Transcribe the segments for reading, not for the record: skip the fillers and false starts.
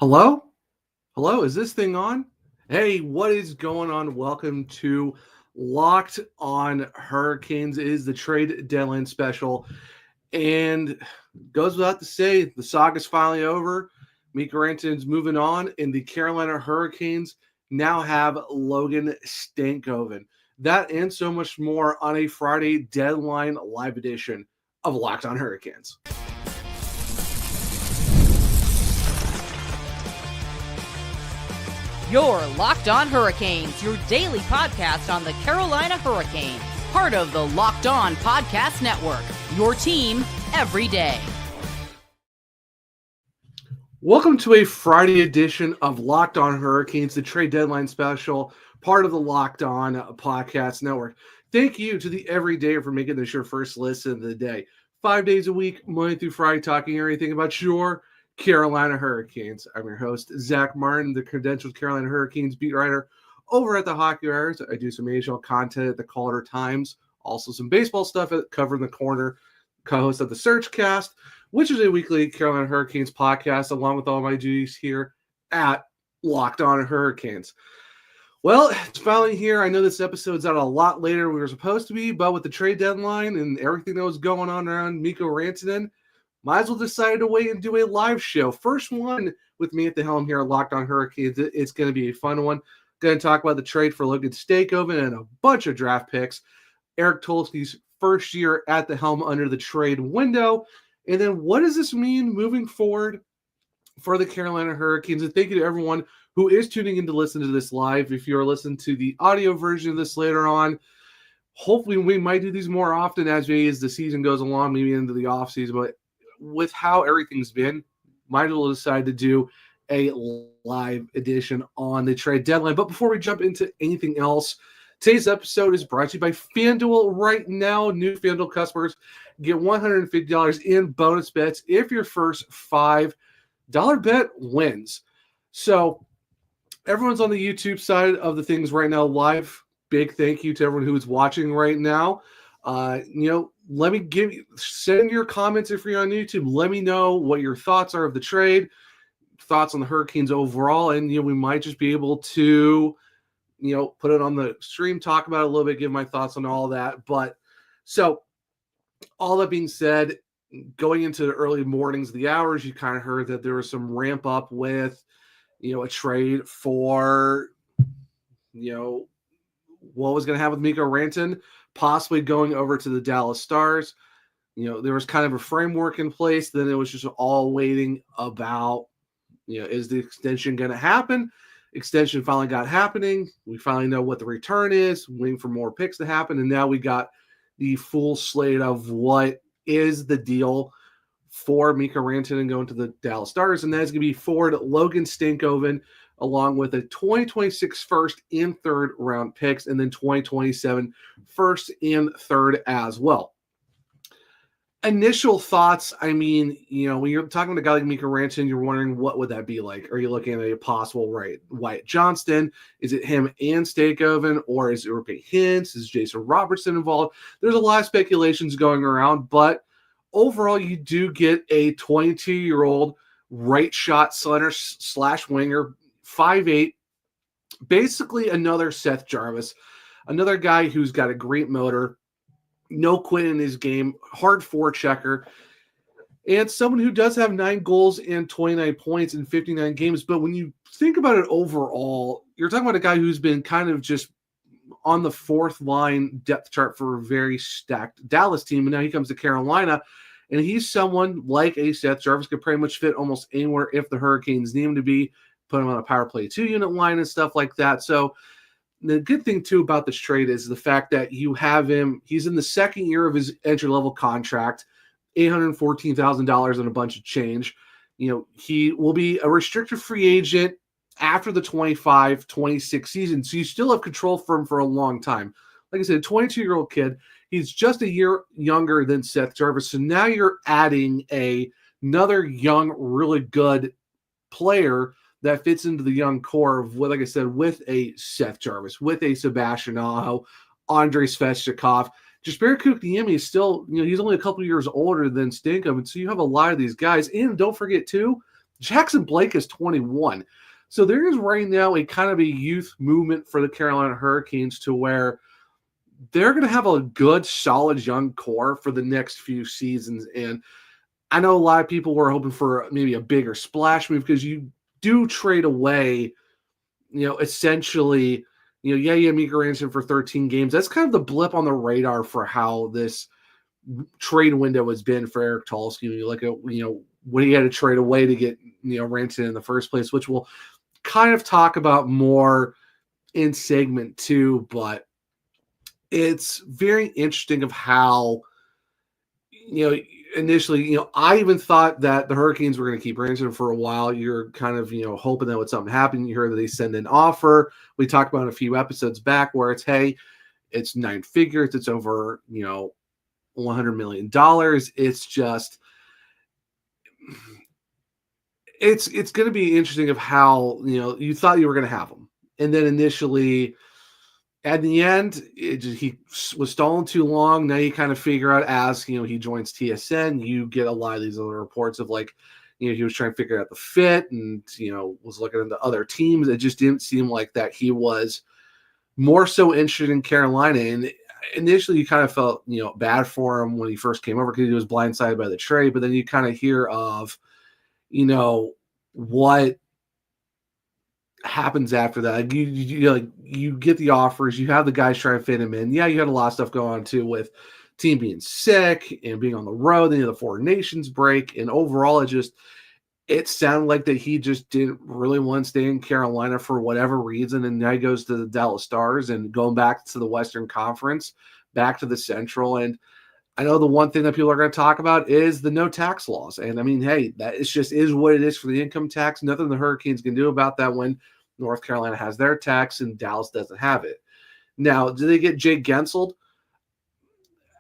Hello? Hello, is this thing on? Hey, what is going on? Welcome to Locked on Hurricanes. It is the trade deadline special. And goes without to say, the saga's finally over. Mikko Rantanen's moving on, and the Carolina Hurricanes now have Logan Stankoven. That and so much more on a Friday deadline live edition of Locked on Hurricanes. You're Locked on Hurricanes, your daily podcast on the Carolina Hurricanes. Part of the Locked On Podcast Network, your team every day. Welcome to a Friday edition of Locked on Hurricanes, the trade deadline special, part of the Locked On Podcast Network. Thank you to the everyday for making this your first listen of the day. 5 days a week, Monday through Friday, talking everything about your Carolina Hurricanes. I'm your host, Zach Martin, the credentialed Carolina Hurricanes beat writer over at the Hockey Writers. I do some NHL content at the Calder Times, also some baseball stuff at Cover in the Corner, co-host of the Searchcast, which is a weekly Carolina Hurricanes podcast, along with all my duties here at Locked on Hurricanes. Well, it's finally here. I know this episode's out a lot later than we were supposed to be, but with the trade deadline and everything that was going on around Mikko Rantanen, might as well decide to wait and do a live show. First one with me at the helm here at Locked on Hurricanes. It's going to be a fun one. Going to talk about the trade for Logan Stankoven and a bunch of draft picks. Eric Tulsky's first year at the helm under the trade window. And then what does this mean moving forward for the Carolina Hurricanes? And thank you to everyone who is tuning in to listen to this live. If you're listening to the audio version of this later on, hopefully we might do these more often as the season goes along, maybe into the offseason. But with how everything's been, might as well decide to do a live edition on the trade deadline. But before we jump into anything else, today's episode is brought to you by FanDuel. Right now, new FanDuel customers get $150 in bonus bets if your first $5 bet wins. So everyone's on the YouTube side of the things right now live. Big thank you to everyone who is watching right now. Let me send your comments if you're on YouTube. Let me know what your thoughts are of the trade, thoughts on the Hurricanes overall, and we might just be able to put it on the stream, talk about it a little bit, give my thoughts on all that. But so all that being said, going into the early mornings of the hours, you kind of heard that there was some ramp up with a trade for what was going to happen with Mikko Rantanen, possibly going over to the Dallas Stars. There was kind of a framework in place. Then it was just all waiting about, is the extension going to happen? Extension finally got happening. We finally know what the return is, waiting for more picks to happen. And now we got the full slate of what is the deal for Mikko Rantanen going to the Dallas Stars. And that's going to be forward Logan Stankoven, along with a 2026 first and third round picks, and then 2027 first and third as well. Initial thoughts, when you're talking to a guy like Mikko Rantanen, you're wondering what would that be like? Are you looking at a possible Wyatt Johnston? Is it him and Stankoven, or is it Roope Hintz? Is Jason Robertson involved? There's a lot of speculations going around, but overall, you do get a 22-year-old right shot center / winger, 5'8", basically another Seth Jarvis, another guy who's got a great motor, no quit in his game, hard forechecker, and someone who does have 9 goals and 29 points in 59 games. But when you think about it overall, you're talking about a guy who's been kind of just on the fourth line depth chart for a very stacked Dallas team, and now he comes to Carolina, and he's someone like a Seth Jarvis, could pretty much fit almost anywhere if the Hurricanes need him to be. Put him on a power play 2 unit line and stuff like that. So the good thing too about this trade is the fact that you have him, he's in the second year of his entry-level contract, $814,000 and a bunch of change. He will be a restricted free agent after the 25-26 season. So you still have control for him for a long time. Like I said, a 22-year-old kid, he's just a year younger than Seth Jarvis. So now you're adding another young, really good player that fits into the young core of, like I said, with a Seth Jarvis, with a Sebastian Aho, Andrei Svechnikov. Jesperi Kotkaniemi is still, he's only a couple years older than Stankoven, so you have a lot of these guys. And don't forget, too, Jackson Blake is 21. So there is right now a kind of a youth movement for the Carolina Hurricanes to where they're going to have a good, solid young core for the next few seasons. And I know a lot of people were hoping for maybe a bigger splash move because you do trade away, essentially, Mikko Rantanen for 13 games. That's kind of the blip on the radar for how this trade window has been for Eric Tulsky. When you look at, when he had to trade away to get, Rantanen in the first place, which we'll kind of talk about more in segment 2, but it's very interesting of how, initially, I even thought that the Hurricanes were going to keep Rantanen for a while. You're kind of, hoping that would something happen. You heard that they send an offer. We talked about a few episodes back where it's, hey, it's 9 figures. It's over, $100 million. It's just, it's going to be interesting of how, you thought you were going to have them. And then initially, at the end, he was stalling too long. Now you kind of figure out as, he joins TSN, you get a lot of these other reports of like, he was trying to figure out the fit and, was looking into other teams. It just didn't seem like that he was more so interested in Carolina. And initially you kind of felt, bad for him when he first came over because he was blindsided by the trade. But then you kind of hear of, what happens after that. Like you get the offers, you have the guys trying to fit him in. Yeah, you had a lot of stuff going on too with team being sick and being on the road. Then you have the Four Nations break, and overall, it sounded like that he just didn't really want to stay in Carolina for whatever reason. And now he goes to the Dallas Stars and going back to the Western Conference, back to the Central. And I know the one thing that people are going to talk about is the no tax laws. And I mean, hey, that is what it is for the income tax. Nothing the Hurricanes can do about that when North Carolina has their tax and Dallas doesn't have it. Now, do they get Jay Genseled?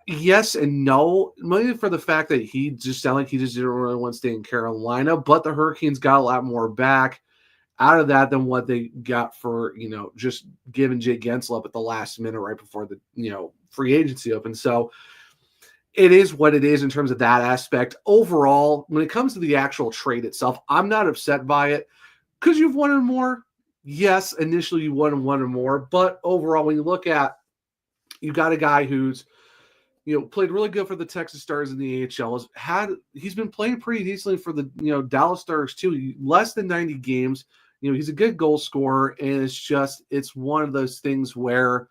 Yes and no. Mainly for the fact that he just sounded like he just didn't really want to stay in Carolina, but the Hurricanes got a lot more back out of that than what they got for, just giving Jay Gensel up at the last minute right before the, free agency opened. So it is what it is in terms of that aspect. Overall, when it comes to the actual trade itself, I'm not upset by it because you've wanted more. Yes, initially you wanted more, but overall, when you look at, you got a guy who's, played really good for the Texas Stars in the AHL. He's been playing pretty decently for the, Dallas Stars too. Less than 90 games. He's a good goal scorer, and it's one of those things where,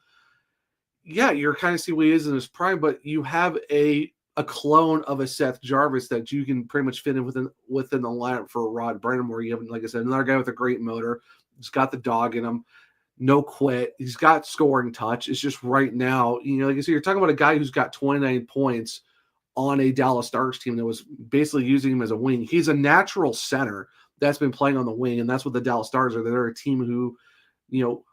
yeah, you're kind of see what he is in his prime, but you have a clone of a Seth Jarvis that you can pretty much fit in within the lineup for Rod Brennan, where you have, like I said, another guy with a great motor. He's got the dog in him, no quit. He's got scoring touch. It's just right now, like I said, you're talking about a guy who's got 29 points on a Dallas Stars team that was basically using him as a wing. He's a natural center that's been playing on the wing, and that's what the Dallas Stars are. They're a team who,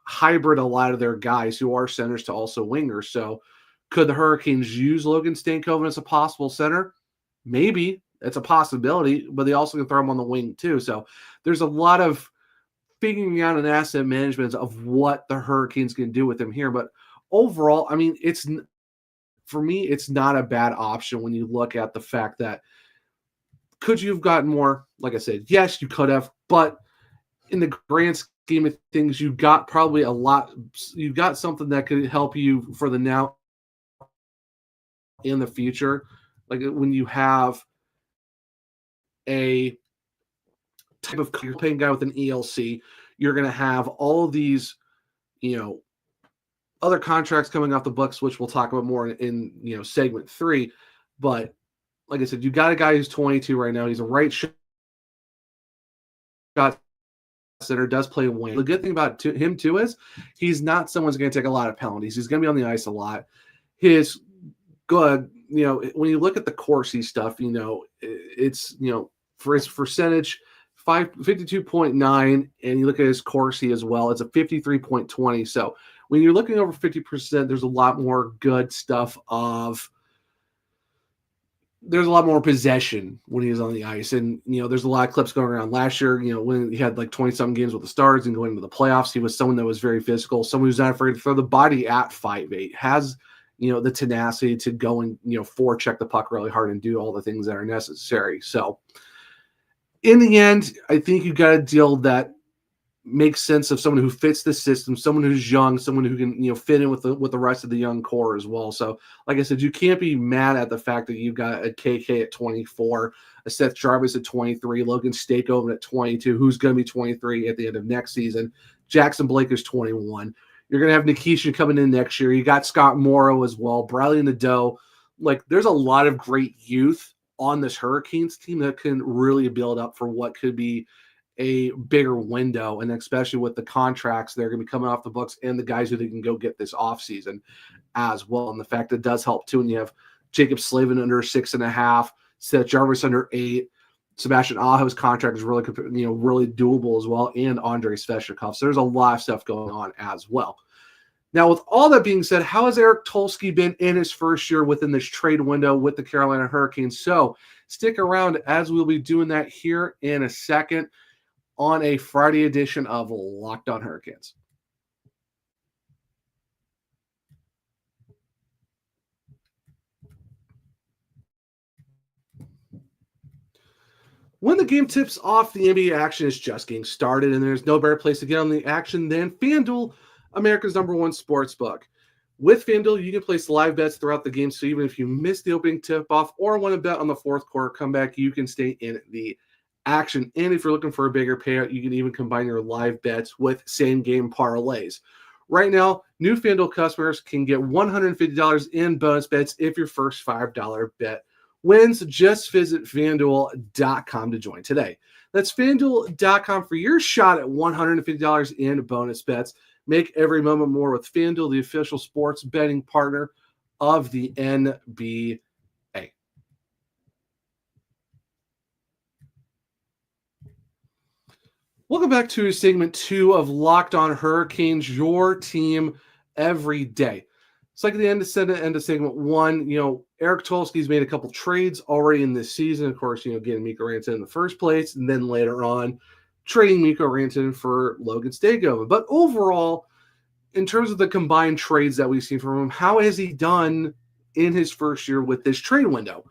hybrid a lot of their guys who are centers to also wingers. So could the Hurricanes use Logan Stankoven as a possible center? Maybe. It's a possibility, but they also can throw him on the wing too. So there's a lot of figuring out an asset management of what the Hurricanes can do with him here. But overall, I mean, for me, it's not a bad option when you look at the fact that could you have gotten more? Like I said, yes, you could have, but in the grand scheme of things, you got probably a lot. You got something that could help you for the now in the future. Like when you have a type of you're paying guy with an ELC, you're going to have all of these, other contracts coming off the books, which we'll talk about more in segment 3. But like I said, you got a guy who's 22 right now. He's a right shot center, does play wing. The good thing about him too is he's not someone who's going to take a lot of penalties. He's going to be on the ice a lot. His good, when you look at the Corsi stuff, it's, for his percentage, 52.9, and you look at his Corsi as well, it's a 53.20. So when you're looking over 50%, there's a lot more good stuff there's a lot more possession when he was on the ice. And, there's a lot of clips going around last year, when he had like 20-something games with the Stars and going into the playoffs, he was someone that was very physical, someone who's not afraid to throw the body at 5'8", has, the tenacity to go and, forecheck the puck really hard and do all the things that are necessary. So in the end, I think you got a deal that makes sense of someone who fits the system, someone who's young, someone who can fit in with the rest of the young core as well. So, like I said, you can't be mad at the fact that you've got a KK at 24, a Seth Jarvis at 23, Logan Stankoven at 22, who's going to be 23 at the end of next season. Jackson Blake is 21. You're going to have Nikishin coming in next year. You got Scott Morrow as well, Bradley Nadeau. Like, there's a lot of great youth on this Hurricanes team that can really build up for what could be a bigger window, and especially with the contracts they're going to be coming off the books and the guys who they can go get this offseason as well. And the fact that does help too. And you have Jacob Slavin under 6.5, Seth Jarvis under 8. Sebastian Aho's contract is really, really doable as well, and Andrei Sveshnikov. So there's a lot of stuff going on as well. Now, with all that being said, how has Eric Tulsky been in his first year within this trade window with the Carolina Hurricanes? So stick around as we'll be doing that here in a second on a Friday edition of Locked On Hurricanes. When the game tips off, the NBA action is just getting started, and there's no better place to get on the action than FanDuel, America's #1 sports book. With FanDuel, you can place live bets throughout the game, so even if you miss the opening tip-off or want to bet on the fourth quarter comeback, you can stay in the action. And if you're looking for a bigger payout, you can even combine your live bets with same-game parlays. Right now, new FanDuel customers can get $150 in bonus bets if your first $5 bet wins. Just visit FanDuel.com to join today. That's FanDuel.com for your shot at $150 in bonus bets. Make every moment more with FanDuel, the official sports betting partner of the NBA. Welcome back to segment 2 of Locked On Hurricanes, your team every day. It's like at the end of segment 1, Eric Tulsky's made a couple trades already in this season. Of course, getting Mikko Rantanen in the first place, and then later on trading Mikko Rantanen for Logan Stankoven. But overall, in terms of the combined trades that we've seen from him, how has he done in his first year with this trade window?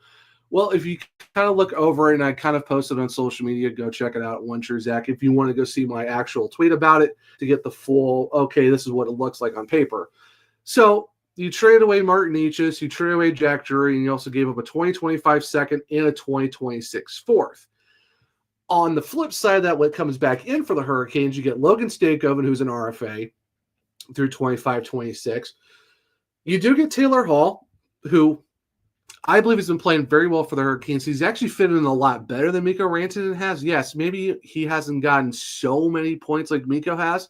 Well, if you kind of look over it, and I kind of posted on social media, go check it out at OneSureZach if you want to go see my actual tweet about it to get the full, okay, this is what it looks like on paper. So you traded away Martin Necas, you traded away Jack Drury, and you also gave up a 2025 second and a 2026 fourth. On the flip side of that, what comes back in for the Hurricanes, you get Logan Stankoven, who's an RFA through 25-26. You do get Taylor Hall, who I believe has been playing very well for the Hurricanes. He's actually fitting in a lot better than Mikko Rantanen has. Yes, maybe he hasn't gotten so many points like Mikko has,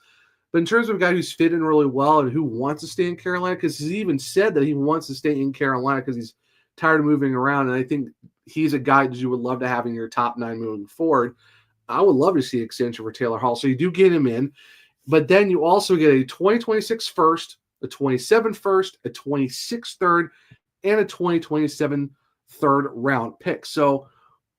but in terms of a guy who's fit in really well and who wants to stay in Carolina, because he's even said that he wants to stay in Carolina because he's tired of moving around, and I think he's a guy that you would love to have in your top 9 moving forward. I would love to see an extension for Taylor Hall. So you do get him in, but then you also get a 2026 first, a 27 first, a 26 third, and a 2027 third round pick. So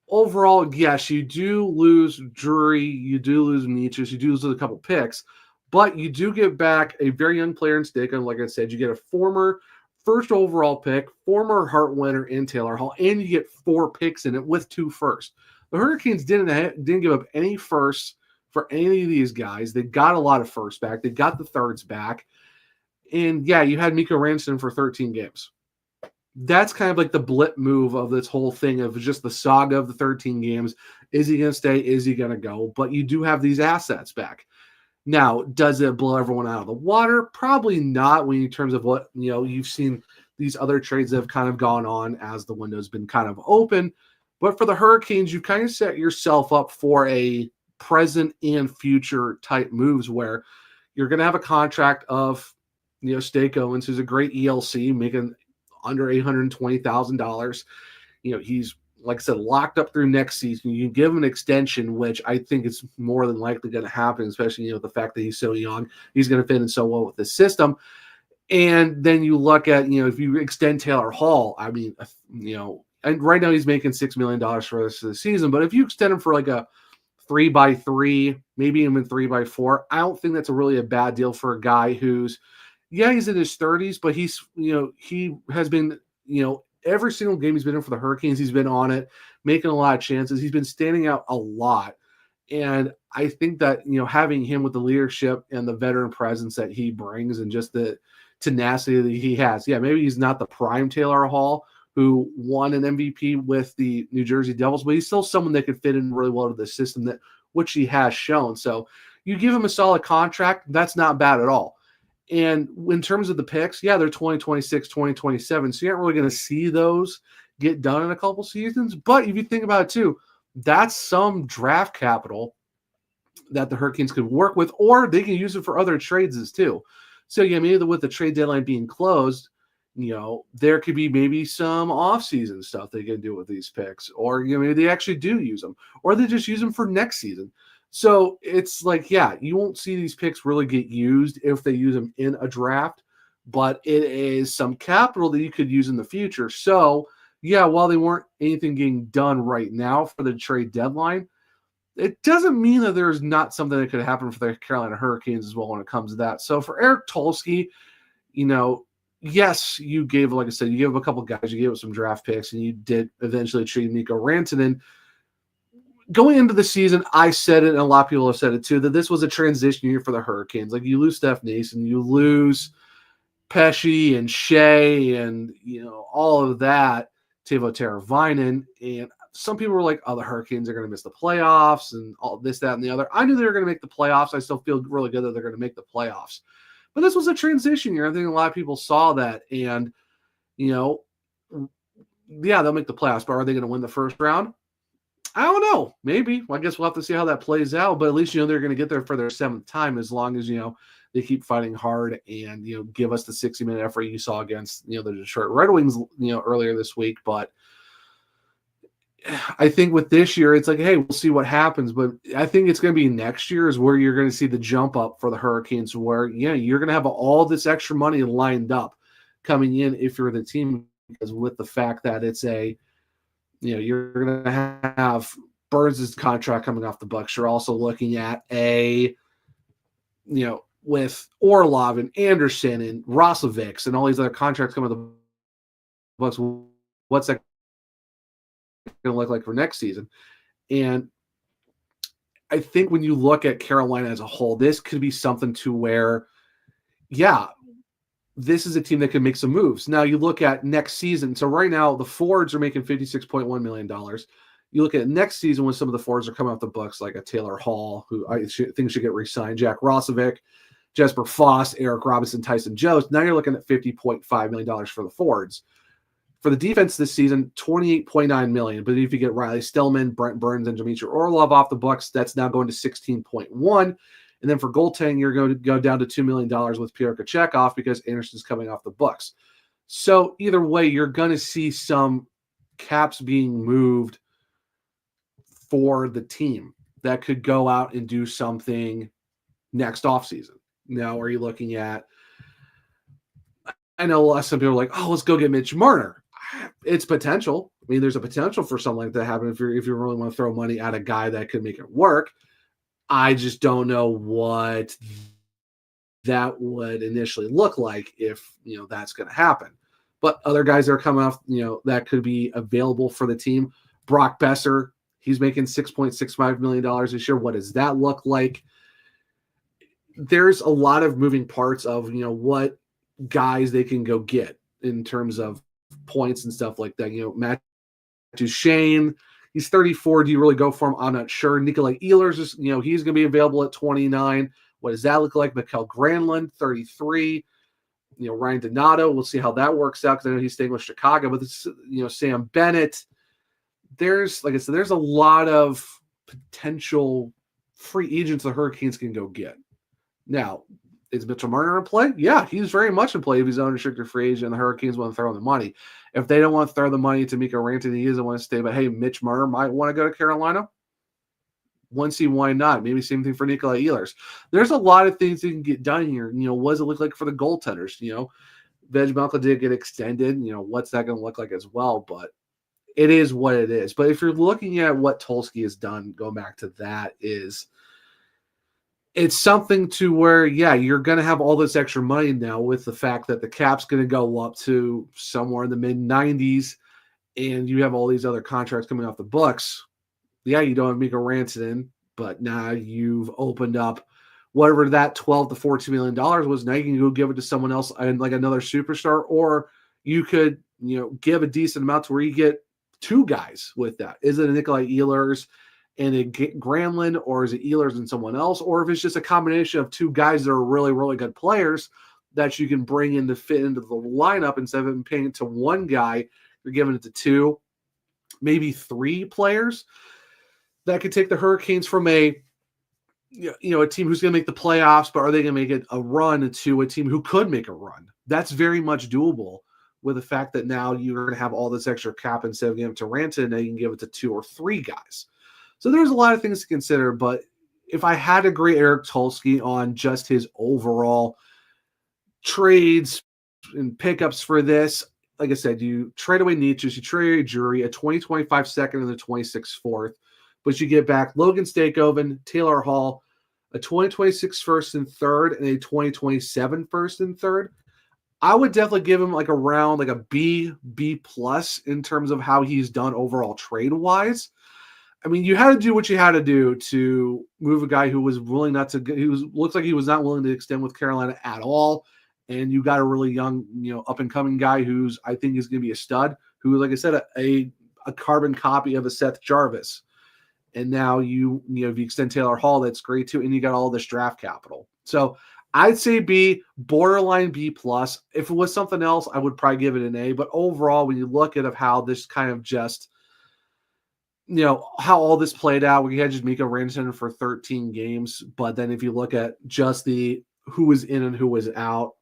overall, yes, you do lose Drury, you do lose Necas, you do lose a couple picks, but you do get back a very young player in Stankoven. Like I said, you get a former first overall pick, former Hart winner in Taylor Hall, and you get 4 picks in it with 2 firsts. The Hurricanes didn't give up any firsts for any of these guys. They got a lot of firsts back. They got the thirds back. And yeah, you had Mikko Rantanen for 13 games. That's kind of like the blip move of this whole thing of just the saga of the 13 games. Is he going to stay? Is he going to go? But you do have these assets back. Now, does it blow everyone out of the water? Probably not when in terms of what, you've seen these other trades that have kind of gone on as the window's been kind of open. But for the Hurricanes, you kind of set yourself up for a present and future type moves where you're going to have a contract of, Stankoven, who's a great ELC, making under $820,000. He's, like I said, locked up through next season. You can give him an extension, which I think is more than likely going to happen, especially, the fact that he's so young. He's going to fit in so well with the system. And then you look at, if you extend Taylor Hall, I mean, and right now he's making $6 million for this season, but if you extend him for like a 3x3, maybe even 3x4, I don't think that's really a bad deal for a guy who's, he's in his 30s, but he's, he has been, every single game he's been in for the Hurricanes, he's been on it, making a lot of chances. He's been standing out a lot. And I think that, having him with the leadership and the veteran presence that he brings and just the tenacity that he has. Yeah, maybe he's not the prime Taylor Hall who won an MVP with the New Jersey Devils, but he's still someone that could fit in really well to the system, which he has shown. So you give him a solid contract, that's not bad at all. And in terms of the picks, yeah, they're 2026, 2027. So you're not really going to see those get done in a couple seasons. But if you think about it too, that's some draft capital that the Hurricanes could work with, or they can use it for other trades too. So yeah, maybe with the trade deadline being closed, there could be maybe some off-season stuff they can do with these picks, or maybe they actually do use them, or they just use them for next season. So it's like, yeah, you won't see these picks really get used if they use them in a draft, but it is some capital that you could use in the future. So yeah, while they weren't anything getting done right now for the trade deadline, it doesn't mean that there's not something that could happen for the Carolina Hurricanes as well when it comes to that. So for Eric Tulsky, yes, you gave, like I said, you gave a couple guys, you gave up some draft picks, and you did eventually trade Mikko Rantanen. Going into the season, I said it, and a lot of people have said it too, that this was a transition year for the Hurricanes. Like, you lose Steph Nason, you lose Pesce and Shea and, all of that, Teuvo Teravainen, and some people were like, oh, the Hurricanes are going to miss the playoffs and all this, that, and the other. I knew they were going to make the playoffs. I still feel really good that they're going to make the playoffs. But this was a transition year. I think a lot of people saw that. And, yeah, they'll make the playoffs, but are they going to win the first round? I don't know. Maybe. I guess we'll have to see how that plays out. But at least, they're going to get there for their seventh time as long as, they keep fighting hard and, give us the 60-minute effort you saw against, the Detroit Red Wings, earlier this week. But I think with this year, it's like, hey, we'll see what happens. But I think it's going to be next year is where you're going to see the jump up for the Hurricanes, where, you're going to have all this extra money lined up coming in if you're the team, because with the fact that it's you're going to have Burns' contract coming off the books. You're also looking at with Orlov and Anderson and Roslovic and all these other contracts coming off the books. What's that going to look like for next season? And I think when you look at Carolina as a whole, this could be something to where, yeah, this is a team that can make some moves. Now you look at next season. So right now the Fords are making $56.1 million. You look at next season when some of the Fords are coming off the books, like a Taylor Hall, who I think should get re-signed, Jack Roslovic, Jesper Foss, Eric Robinson, Tyson Jost. Now you're looking at $50.5 million for the Fords. For the defense this season, $28.9 million. But if you get Riley Stillman, Brent Burns, and Dmitry Orlov off the books, that's now going to $16.1. And then for goaltending, you're going to go down to $2 million with Pierre Kochetkov because Anderson's coming off the books. So either way, you're going to see some caps being moved for the team that could go out and do something next offseason. Now, are you looking at, I know some people are like, oh, let's go get Mitch Marner. It's potential. I mean, there's a potential for something like that to happen if you really want to throw money at a guy that could make it work. I just don't know what that would initially look like if, that's going to happen. But other guys that are coming off, that could be available for the team. Brock Besser, he's making $6.65 million this year. What does that look like? There's a lot of moving parts of, what guys they can go get in terms of points and stuff like that. Matt Duchene, he's 34. Do you really go for him? I'm not sure. Nikolai Ehlers is, he's going to be available at 29. What does that look like? Mikael Granlund, 33. Ryan Donato, we'll see how that works out because I know he's staying with Chicago. But this, Sam Bennett. There's, like I said, there's a lot of potential free agents the Hurricanes can go get. Now, is Mitchell Marner in play? Yeah, he's very much in play if he's an unrestricted free agent and the Hurricanes want to throw the money. If they don't want to throw the money to Mikko Rantanen, he doesn't want to stay. But hey, Mitch Marner might want to go to Carolina. See why not? Maybe same thing for Nikolai Ehlers. There's a lot of things that can get done here. What does it look like for the goaltenders? Veg Malka did get extended. What's that going to look like as well? But it is what it is. But if you're looking at what Tulsky has done, going back to that, is it's something to where, yeah, you're going to have all this extra money now with the fact that the cap's going to go up to somewhere in the mid 90s and you have all these other contracts coming off the books. Yeah, you don't have Mikko Rantanen, but now you've opened up whatever that $12 to $14 million was. Now you can go give it to someone else and like another superstar, or you could, give a decent amount to where you get two guys with that. Is it a Nikolai Ehlers and a Granlund, or is it Ehlers and someone else? Or if it's just a combination of two guys that are really, really good players that you can bring in to fit into the lineup instead of paying it to one guy, you're giving it to two, maybe three players that could take the Hurricanes from a team who's going to make the playoffs, but are they going to make it a run to a team who could make a run? That's very much doable with the fact that now you're going to have all this extra cap instead of giving it to Rantanen, now you can give it to two or three guys. So there's a lot of things to consider, but if I had to grade Eric Tulsky on just his overall trades and pickups for this, like I said, you trade away Nietzsche, you trade away Drury, a 2025 second and a 26 fourth, but you get back Logan Stankoven, Taylor Hall, a 2026 first and third, and a 2027 first and third. I would definitely give him like around like a B plus in terms of how he's done overall trade wise. I mean, you had to do what you had to do to move a guy who was willing not to. Looks like he was not willing to extend with Carolina at all, and you got a really young, up and coming guy who's I think is going to be a stud. Who, like I said, a carbon copy of a Seth Jarvis. And now if you extend Taylor Hall, that's great too, and you got all this draft capital. So I'd say B, borderline B plus. If it was something else, I would probably give it an A. But overall, when you look at how this kind of just, how all this played out, we had just Mikko Rantanen for 13 games. But then if you look at just the who was in and who was out,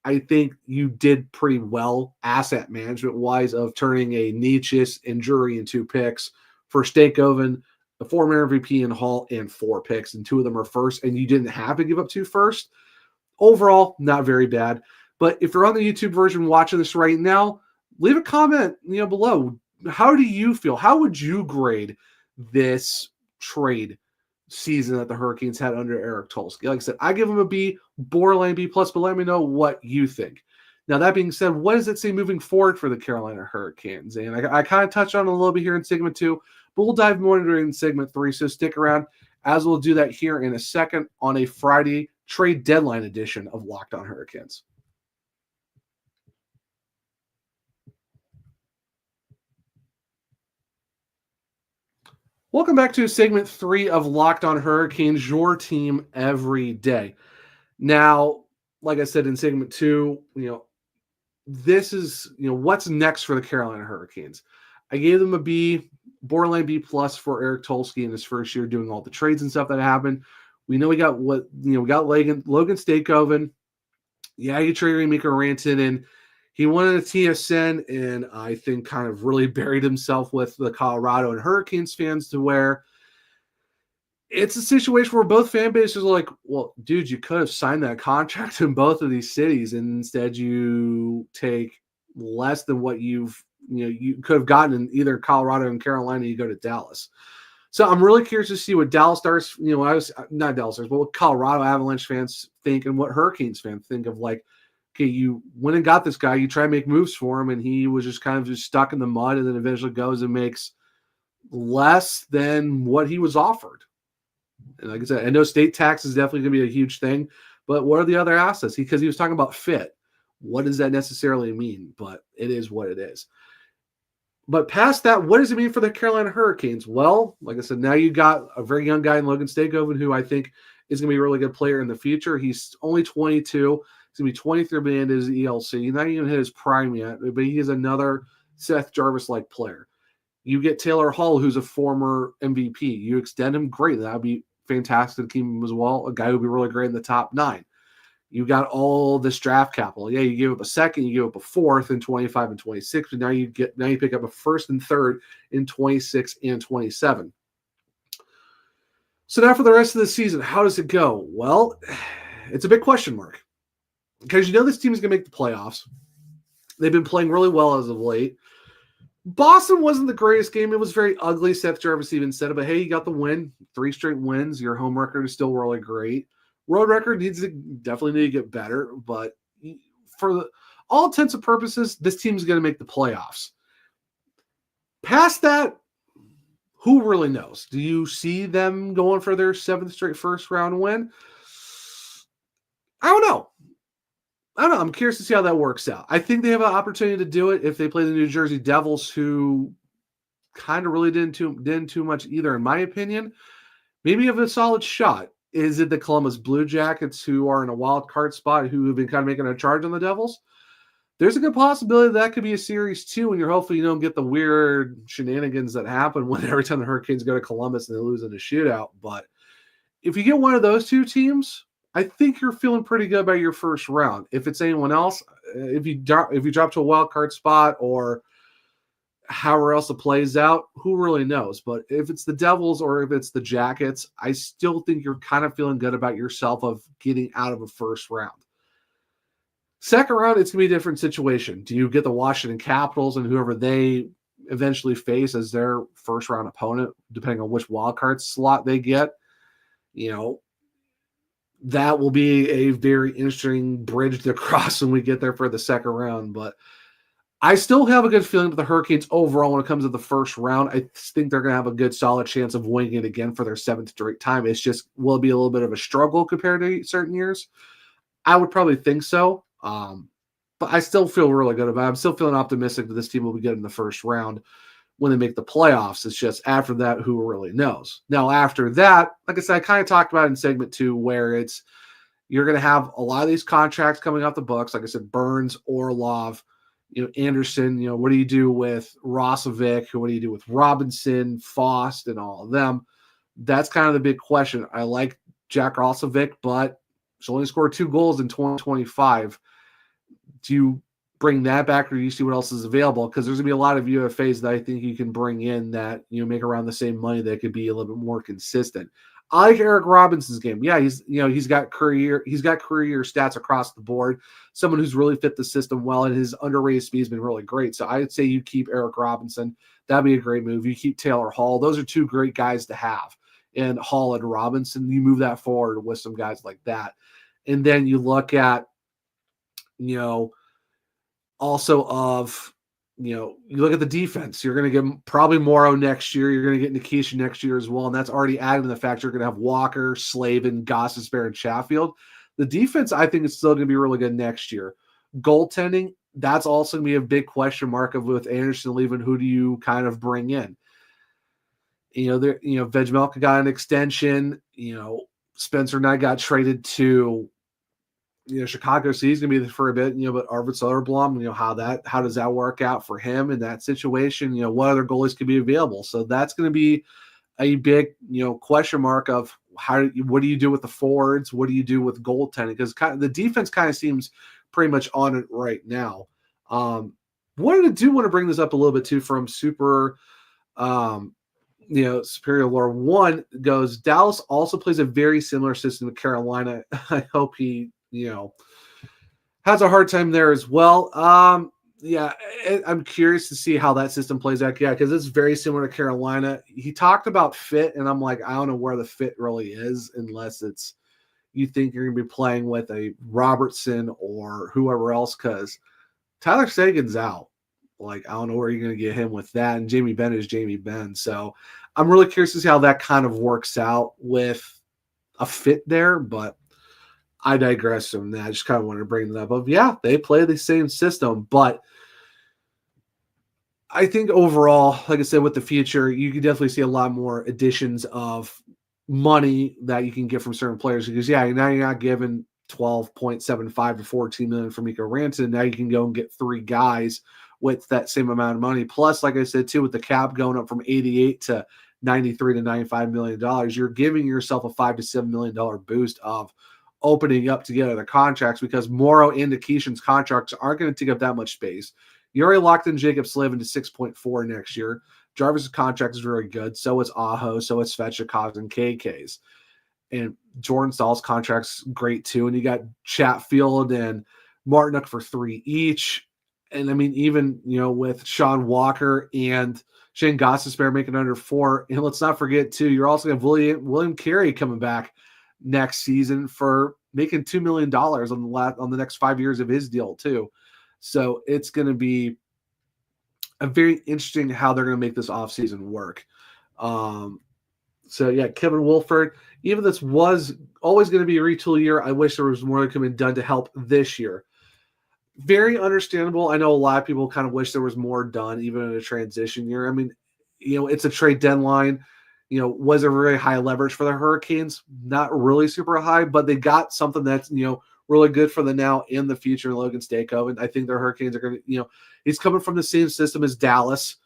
I think you did pretty well asset management wise of turning a Nietzsche and Drury into picks for Stankoven, the former MVP in Hall, and 4 picks, and 2 of them are first, and you didn't have to give up 2 first. Overall, not very bad. But if you're on the YouTube version watching this right now, leave a comment below. How do you feel? How would you grade this trade season that the Hurricanes had under Eric Tulsky? Like I said, I give them a B, borderline B plus, but let me know what you think. Now, that being said, what does it say moving forward for the Carolina Hurricanes? And I kind of touched on it a little bit here in segment 2, but we'll dive more into it in segment 3. So stick around as we'll do that here in a second on a Friday trade deadline edition of Locked On Hurricanes. Welcome back to segment 3 of Locked On Hurricanes, your team every day. Now, like I said in segment 2, this is, what's next for the Carolina Hurricanes. I gave them a B, borderline B plus for Eric Tulsky in his first year doing all the trades and stuff that happened. We know we got Logan Stankoven. Yeah, you traded Mikko Rantanen. He wanted a TSN, and I think kind of really buried himself with the Colorado and Hurricanes fans to where it's a situation where both fan bases are like, well, dude, you could have signed that contract in both of these cities, and instead you take less than what you could have gotten in either Colorado and Carolina. You go to Dallas. So I'm really curious to see what Dallas Stars, not Dallas Stars, but what Colorado Avalanche fans think and what Hurricanes fans think of, like, okay, you went and got this guy, you try to make moves for him, and he was just kind of just stuck in the mud, and then eventually goes and makes less than what he was offered. And like I said, I know state tax is definitely going to be a huge thing, but what are the other assets? Because he was talking about fit. What does that necessarily mean? But it is what it is. But past that, what does it mean for the Carolina Hurricanes? Well, like I said, now you got a very young guy in Logan Stankoven, who I think is going to be a really good player in the future. He's only 22. He's going to be 23 by the end of his ELC. Not even hit his prime yet, but he is another Seth Jarvis-like player. You get Taylor Hall, who's a former MVP. You extend him, great. That would be fantastic to keep him as well. A guy who would be really great in the top 9. You got all this draft capital. Yeah, you give up a second, you give up a fourth in 25 and 26, but now you pick up a first and third in 26 and 27. So now for the rest of the season, how does it go? Well, it's a big question mark. Because this team is going to make the playoffs. They've been playing really well as of late. Boston wasn't the greatest game. It was very ugly. Seth Jarvis even said it, but hey, you got the win. 3 straight wins. Your home record is still really great. Road record definitely need to get better, but for all intents and purposes, this team is going to make the playoffs. Past that, who really knows? Do you see them going for their 7th straight first round win? I don't know. I'm curious to see how that works out. I think they have an opportunity to do it if they play the New Jersey Devils, who kind of really didn't too much either, in my opinion. Maybe have a solid shot. Is it the Columbus Blue Jackets, who are in a wild card spot, who have been kind of making a charge on the Devils? There's a good possibility that could be a series too, and you're hopefully you don't get the weird shenanigans that happen when every time the Hurricanes go to Columbus and they lose in a shootout. But if you get one of those two teams, I think you're feeling pretty good about your first round. If it's anyone else, if you drop to a wild card spot or however else it plays out, who really knows? But if it's the Devils or if it's the Jackets, I still think you're kind of feeling good about yourself of getting out of a first round. Second round, it's going to be a different situation. Do you get the Washington Capitals and whoever they eventually face as their first round opponent, depending on which wild card slot they get? That will be a very interesting bridge to cross when we get there for the second round. But I still have a good feeling about the Hurricanes overall when it comes to the first round. I think they're going to have a good, solid chance of winning it again for their 7th straight time. It's just will be a little bit of a struggle compared to certain years. I would probably think so. But I still feel really good about it. I'm still feeling optimistic that this team will be good in the first round when they make the playoffs. It's just after that, who really knows? Now, after that, like I said, I kind of talked about it in segment 2, where you're going to have a lot of these contracts coming off the books. Like I said, Burns, Orlov, Anderson, what do you do with Roslovic? What do you do with Robinson, Faust, and all of them? That's kind of the big question. I like Jack Roslovic, but he's only scored 2 goals in 2025. Do you bring that back, or do you see what else is available? Because there's going to be a lot of UFAs that I think you can bring in that make around the same money that could be a little bit more consistent. I like Eric Robinson's game. Yeah, he's got career stats across the board. Someone who's really fit the system well, and his underrated speed has been really great. So I'd say you keep Eric Robinson. That'd be a great move. You keep Taylor Hall. Those are 2 great guys to have. And Hall and Robinson, you move that forward with some guys like that. And then you look at, also of, you look at the defense. You're going to get probably Morrow next year. You're going to get Nikisha next year as well. And that's already added to the fact you're going to have Walker, Slavin, Gostisbehere, and Chatfield. The defense, I think, is still going to be really good next year. Goaltending, that's also going to be a big question mark of with Anderson leaving. Who do you kind of bring in? Vejmelka got an extension. Spencer Knight got traded to Chicago, so he's going to be there for a bit, but Arvid Soderblom, how does that work out for him in that situation? What other goalies could be available? So that's going to be a big, question mark of what do you do with the forwards? What do you do with goaltending? Because the defense kind of seems pretty much on it right now. Want to bring this up a little bit too from Superior Lore. One goes, Dallas also plays a very similar system to Carolina. I hope he has a hard time there as well. I'm curious to see how that system plays out. Yeah, because it's very similar to Carolina. He talked about fit, and I'm like, I don't know where the fit really is unless it's you think you're going to be playing with a Robertson or whoever else, because Tyler Sagan's out. Like, I don't know where you're going to get him with that, and Jamie Benn is Jamie Benn. So I'm really curious to see how that kind of works out with a fit there, but I digress from that. I just kind of wanted to bring that up. They play the same system, but I think overall, like I said, with the future, you can definitely see a lot more additions of money that you can get from certain players because, now you're not giving $12.75 to $14 million for Mikko Rantanen. Now you can go and get 3 guys with that same amount of money. Plus, like I said, too, with the cap going up from 88 to 93 to $95 million, you're giving yourself a $5 to $7 million boost of opening up to get other contracts because Morrow and Nikishin's contracts aren't going to take up that much space. You already locked in Jacob Slavin to 6.4 next year. Jarvis' contract is very good. So is Aho. So is Svechnikov's and KK's. And Jordan Stahl's contract's great too. And you got Chatfield and Martinook for 3 each. And I mean, even, with Sean Walker and Shane Gostisbehere making under 4, and let's not forget too, you're also going to have William Carey coming back next season for making $2 million on the next 5 years of his deal too. So it's going to be a very interesting how they're going to make this offseason work. So yeah, Kevin Wolford, even this was always going to be a retool year, I wish there was more that could have been done to help this year. Very understandable. I know a lot of people kind of wish there was more done, even in a transition year. I mean, it's a trade deadline. Was it very high leverage for the Hurricanes? Not really super high, but they got something that's, really good for the now and the future in Logan Stankoven. I think the Hurricanes are going to, he's coming from the same system as Dallas.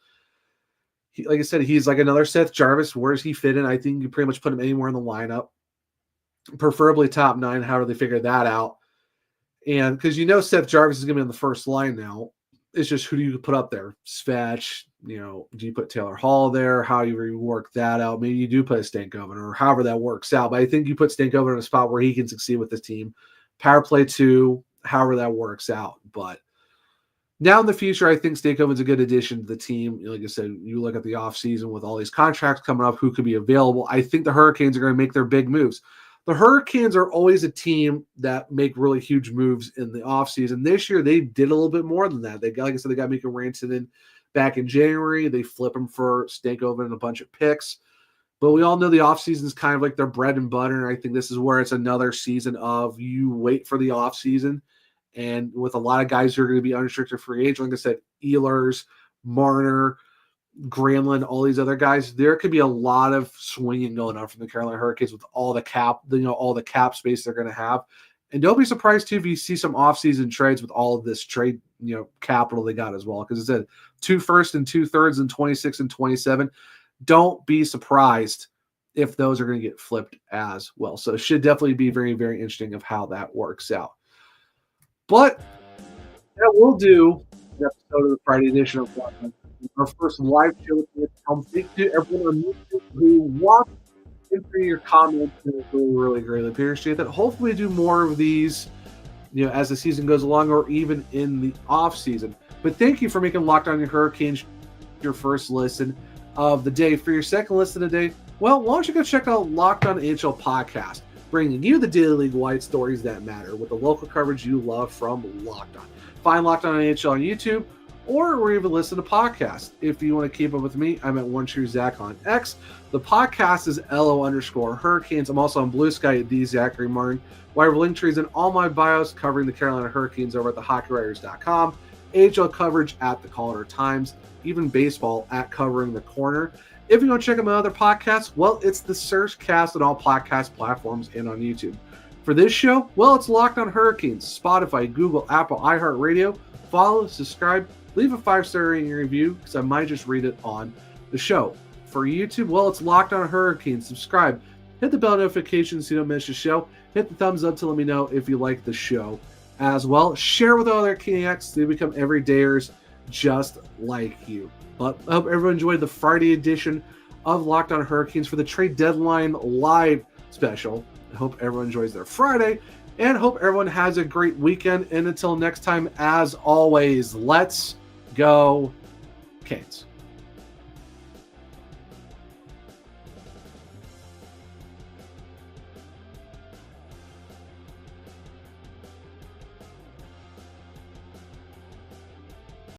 Like I said, he's like another Seth Jarvis. Where does he fit in? I think you pretty much put him anywhere in the lineup, preferably top 9. How do they figure that out? And because Seth Jarvis is going to be on the first line now, it's just who do you put up there? Svetch, do you put Taylor Hall there? How do you work that out? Maybe you do put a Stankoven or however that works out. But I think you put Stankoven in a spot where he can succeed with this team. Power play 2, however that works out. But now in the future, I think Stankoven's a good addition to the team. Like I said, you look at the offseason with all these contracts coming up, who could be available. I think the Hurricanes are going to make their big moves. The Hurricanes are always a team that make really huge moves in the offseason. This year, they did a little bit more than that. They got Mikko Rantanen back in January. They flip him for Stankoven and a bunch of picks. But we all know the offseason is kind of like their bread and butter. And I think this is where it's another season of you wait for the offseason. And with a lot of guys who are going to be unrestricted free agent, like I said, Ehlers, Marner, Granlund, all these other guys, there could be a lot of swinging going on from the Carolina Hurricanes with all the cap, all the cap space they're going to have. And don't be surprised too if you see some offseason trades with all of this trade, capital they got as well. Because it said 2 firsts and 2 thirds and 26 and 27. Don't be surprised if those are going to get flipped as well. So it should definitely be very, very interesting of how that works out. But that will do the episode of the Friday edition of our first live show. Thank you to everyone on YouTube who watched and for your comments. It really greatly appreciate that. Hopefully we do more of these, as the season goes along or even in the off season. But thank you for making Locked On Your Hurricanes your first listen of the day. For your second listen today, well, why don't you go check out Locked On NHL podcast, bringing you the daily league-wide stories that matter with the local coverage you love from Locked On. Find Locked On NHL on YouTube or even listen to podcasts. If you want to keep up with me, I'm at OneTrueZach on X. The podcast is LO_Hurricanes. I'm also on Blue Sky at DZacharyMartin. Wire link trees in all my bios covering the Carolina Hurricanes over at thehockeywriters.com. AHL coverage at the Caller Times. Even baseball at Covering the Corner. If you want to check out my other podcasts, well, it's the Searchcast on all podcast platforms and on YouTube. For this show, well, it's Locked On Hurricanes, Spotify, Google, Apple, iHeartRadio. Follow, subscribe, leave a 5-star rating and review because I might just read it on the show. For YouTube, well, it's Locked On Hurricanes. Subscribe, hit the bell notifications so you don't miss the show. Hit the thumbs up to let me know if you like the show as well. Share with other Caniacs so they become everydayers just like you. But I hope everyone enjoyed the Friday edition of Locked On Hurricanes for the trade deadline live special. I hope everyone enjoys their Friday and hope everyone has a great weekend. And until next time, as always, let's go Canes.